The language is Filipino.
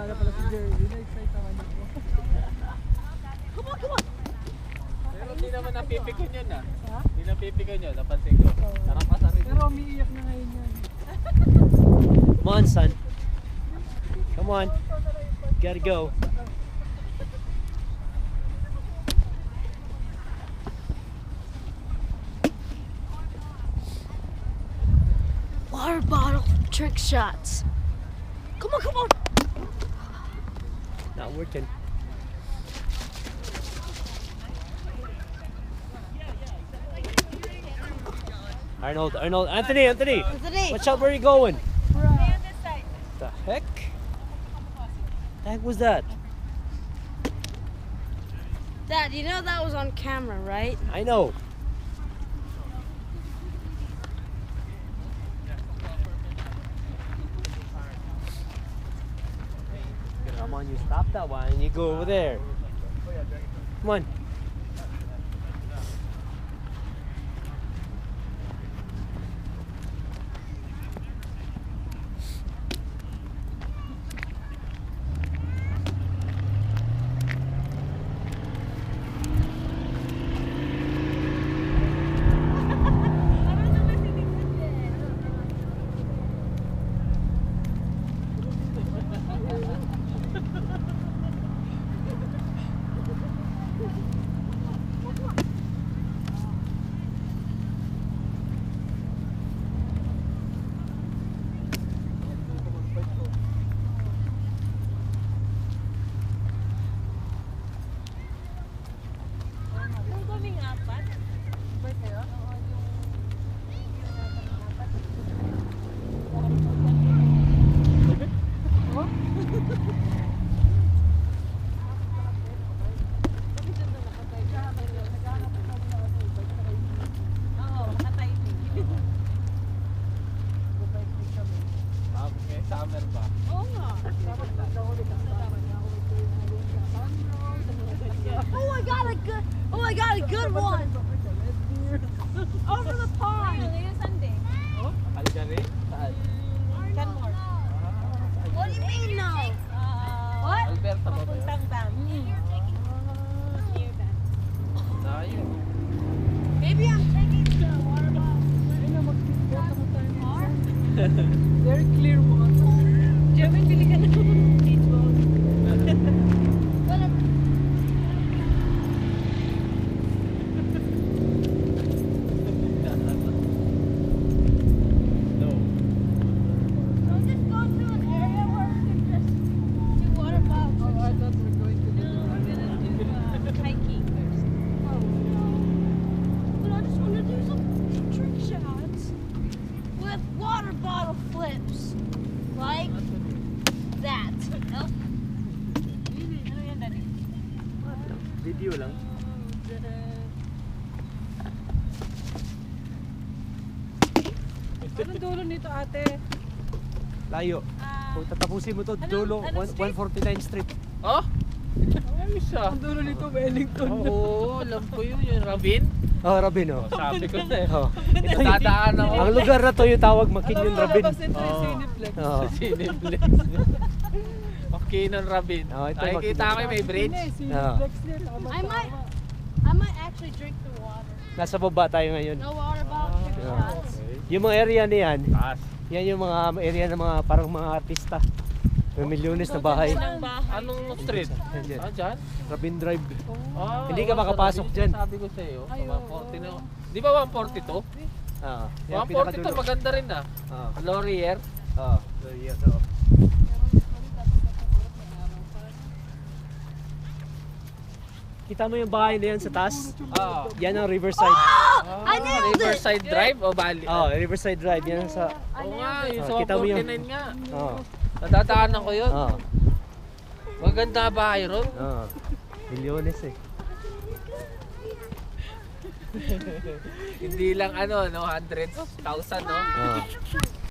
na pala si Jerry. Na-excite naman ako. Come on, come on! Pero hindi naman napipikon yun ah. Ha? Hindi napipikon yun, napansin ko. Sarap pa sa rin. Pero umiiyak na ngayon yan. Come on, son. Come on. Gotta go. Water bottle trick shots. Come on, come on! Not working. Arnold, Anthony. Anthony! Watch out where you're going. Stay on this side. The heck? The heck was that? Dad, you know that was on camera, right? I know. Come on, you stop that one and you go over there. Come on. Summer ba? Oo nga. Oh, I got a good one. Over the pond. Ngayon Sunday. Algari? Saan? Canmore. What do you mean no? What? Alberta ba ba yun? Papuntang dam. Near dam. Tayo. Maybe I'm taking the water bottle. Ayun na, mag-bota mo tayo minsan. Very clear water. Jermaine, bili ka na ng beach ball. No. So just go to an area where we can just do water bottles. Oh, I thought we're going to do No, we're gonna do hiking first. Oh, no. But I just want to do some trick shots with water bottle flips. Like that. Oh. Ano yan, Daddy? Video lang. Anong dulo nito, ate? Layo. Kung tatapusin mo to, dulo, anong street? 149 Street. Oh? Ayos ah. Ang dulo nito, Wellington. Oo, alam ko yun. Yung Ravine? Oh, Ravine, oh. Sabi ko na eh. Oh. Dadaan ako. Ang lugar na to yung tawag McKinnon Ravine. Oo. Cineplex. Oh. Cineplex. McKinnon Ravine. Oh, ito Nakikita ko yung may bridge. Cineplex nila. I might actually drink the water. Nasa baba tayo ngayon. No water bottle trick Yeah. shots. Yung mga area na yan, Taas. yan yung mga area ng mga parang mga artista. May milyones na bahay. Anong street? Yan dyan. Ah, dyan? Ravine Drive. Ah, Hindi ka oo, makapasok sa dyan. Ravine, Sabi ko sa iyo, Ay, 140 na. Di ba 142? Ah, yan, 142 maganda rin ah. Ah, Laurier. ah. So, yes, oh. Kita mo yung bahay na yan sa taas? Ah. Yan ang Riverside. I nailed it! Riverside Drive o Bali? Oh, Riverside Drive. Yan sa... Oo nga, yung Oh, sa kita mo yun. 149 nga. Oh, Nadadaanan ko yun. oh, Maganda bahay ron. oh. Milyones eh. Hindi lang ano, no, hundreds, thousand, no? Oh.